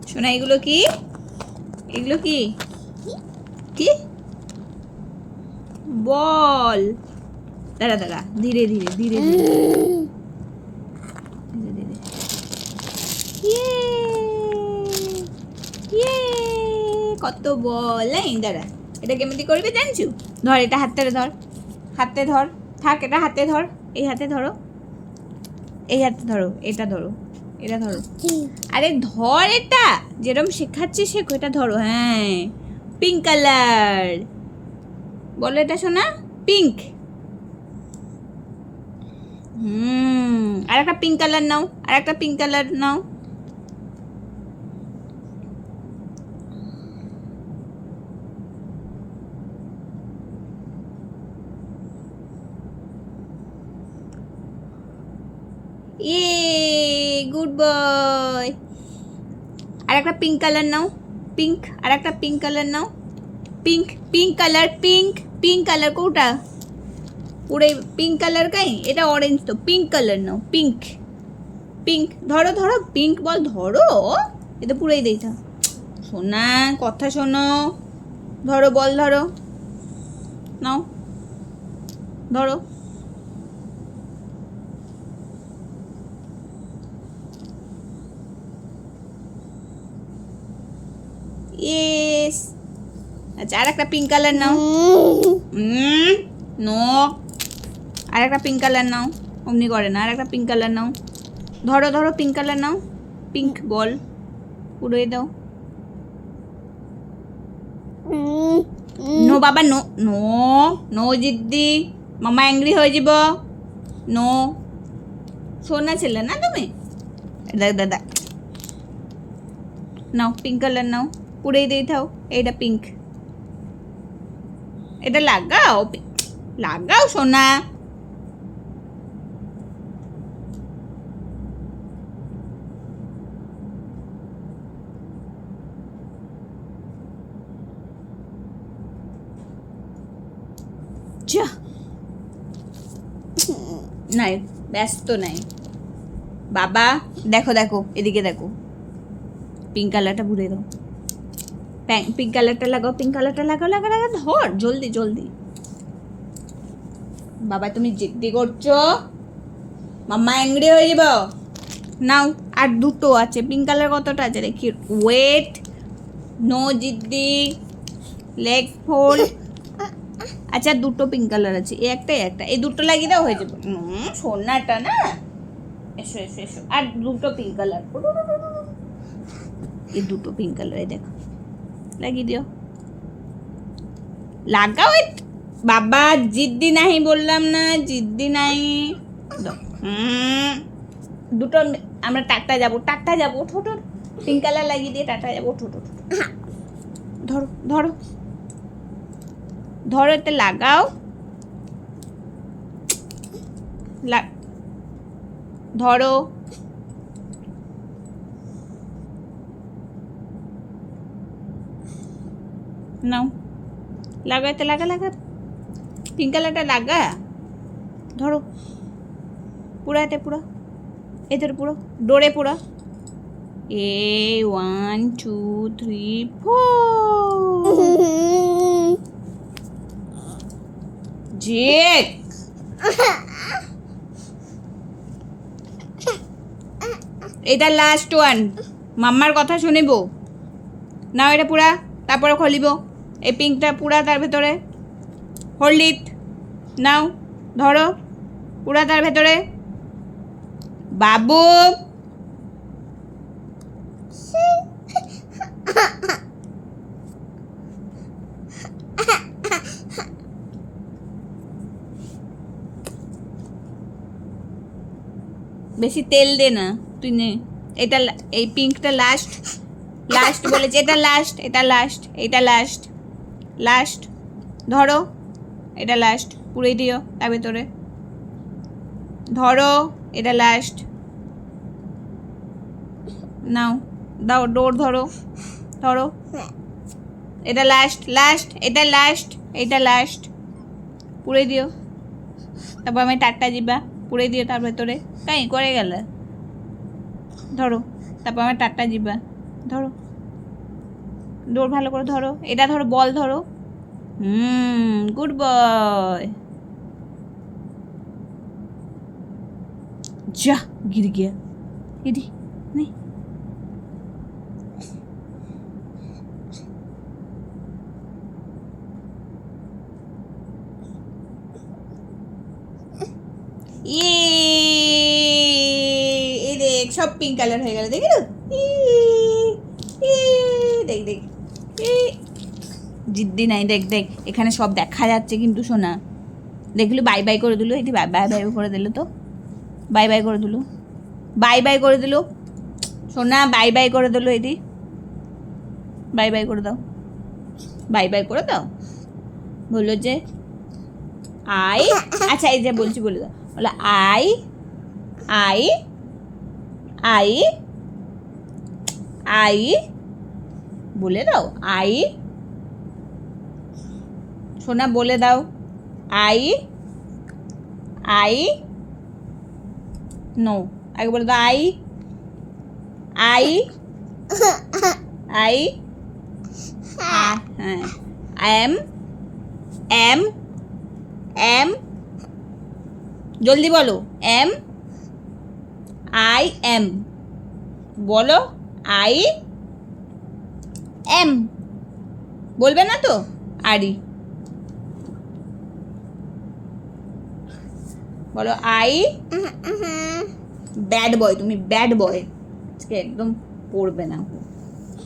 শোনা এগুলো কি? এগুলো কি? কি বল? দাঁড়া দাঁড়া, ধীরে ধীরে ধীরে ধীরে ধীরে ধীরে। ইয়ে ইয়ে, কত বল! এই দাঁড়া, এটা কেমনি করবি জানছু? ধর এটা হাতে ধর, হাতে ধর, থাক এটা হাতে ধর, এই হাতে ধরো, এই হাতে ধরো, এটা ধরো, এটা ধরো। আরে ধর, এটা যেরকম শেখাচ্ছি শেখো, এটা ধরো। হ্যাঁ, পিঙ্ক কালার। বলো এটা শোনা, পিঙ্ক। আর একটা পিঙ্ক কালার নাও, আর একটা পিঙ্ক কালার নাও। Good boy. আর একটা পিঙ্ক কালার নাও, পিঙ্ক, আর একটা পিঙ্ক কালার নাও। Pink, pink colour, pink, pink colour কোটা? পুরো পিঙ্ক কালার কাই, এটা অরেঞ্জ তো, পিঙ্ক কালার নাও, পিঙ্ক, পিঙ্ক। ধরো ধরো, পিঙ্ক বল ধরো, এটা পুরাই দেইটা। শোনা কথা শোনো, ধরো বল ধরো, নাও ধরো। ইয়েস। আচ্ছা, আর একটা পিঙ্ক কালার নাও। নো, আর একটা পিঙ্ক কালার নাও। অমনি করে না, আর একটা পিঙ্ক কালার নাও। ধরো ধরো, পিঙ্ক কালার নাও, পিঙ্ক বল পুরোই দাও। নো বাবা, নো নো নো জিদ্দি, মামা অ্যাংরি হয়ে যাব। নো, শোনা ছেলে না তুমি। দাদা নাও, পিঙ্ক কালার নাও, পুরেই দিয়ে থাও। এইটা পিঙ্ক, এটা লাগাও, লাগাও সোনা। নাই, ব্যস্ত নাই বাবা। দেখো দেখো, এদিকে দেখো, পিঙ্ক কালারটা পুড়ে দাও, পিঙ্ক কালারটা লাগাও, পিঙ্ক কালারটা লাগাও, লাগা লাগা, ধর জলদি জলদি। বাবা তুমি জিদ্দি করছো, মাম্মা অ্যাংরি হয়ে যাব। নাও, আর দুটো আছে, পিঙ্ক কালার কতটা আছে দেখি। ওয়েট, নো জিদ্দি, লেগ ফোল্ড। আচ্ছা, দুটো পিঙ্ক কালার আছে, এই একটা একটা, এই দুটো লাগিয়ে দাও, হয়ে যাবে। সোনাটা না, এসো এসো এসো। আর দুটো পিঙ্ক কালার, এই দুটো পিঙ্ক কালার, এই দেখো লাগিয়ে দিও, লাগাও। বাবা জিদ্দি নাই বললাম না, জিদ্দি নাই। দুটো আমরা টাটা যাবো, টাটা যাবো, ছোট পিঙ্ক কালার লাগিয়ে দিয়ে টাটা যাবো, ছোট ধরো ধরো ধরো, এটা লাগাও, ধরো। নাও লাগা, এটা লাগা লাগা, পিঙ্ক কালারটা লাগা, ধরো পুরা, এটা পুরা, এদের পুরো ডোরে পুরা। 1 2 3 4 জেক। এটা লাস্ট ওয়ান, মাম্মার কথা শুনিব। নাও এটা পুরা, তারপরে খুলিব। এই পিঙ্কটা পুরা তার ভেতরে, হোল্ড ইট। নাও ধরো, পুরা তার ভেতরে। বাবু বেশি তেল দে না, তুই নে। এটা এই পিঙ্কটা লাস্ট, লাস্ট বলেছে, এটা লাস্ট, এটা লাস্ট, এটা লাস্ট, লাস্ট। ধরো, এটা লাস্ট, পুরেই দিও তার ভেতরে। ধরো, এটা লাস্ট, নাও দাও, ডোর ধরো, ধরো, এটা লাস্ট, লাস্ট, এটা লাস্ট, এটা লাস্ট, পুরে দিও। তারপর আমি টাটটা জিবা পুরে দিও তার ভেতরে। তাই করে গেলে ধরো, তারপর আমার টাটটা জিবা। ধরো, ডোর ভালো করে ধরো, এটা ধরো, বল ধরো। Good boy. যা गिर गया, इधर नहीं। এই দেখ সব পিঙ্ক কালার হয়ে গেল, দেখি তো। দেখ দেখ, জিদ্দি নাই, দেখ দেখ এখানে সব দেখা যাচ্ছে কিন্তু সোনা। দেখলি বাই বাই করে দিল, এটি বাই বাই করে দিল, তো বাই বাই করে দিল, বাই বাই করে দিল সোনা, বাই বাই করে দিল, এটি বাই বাই করে দাও, বাই বাই করে দাও। বললো যে আই, আচ্ছা এই যে বলছি বলে দাও, বলো আই আই আই আই, বলে দাও আই, সোনা বলে দাও আই আই, নো আগে বলে দাও আই আই আই, হ্যাঁ এম এম এম, জলদি বলো এম আই এম, বলো আই এম, বলবে না তো আরি, বলো আই, ব্যাড বয়, তুমি ব্যাড বয়, আজকে একদম পড়বে না।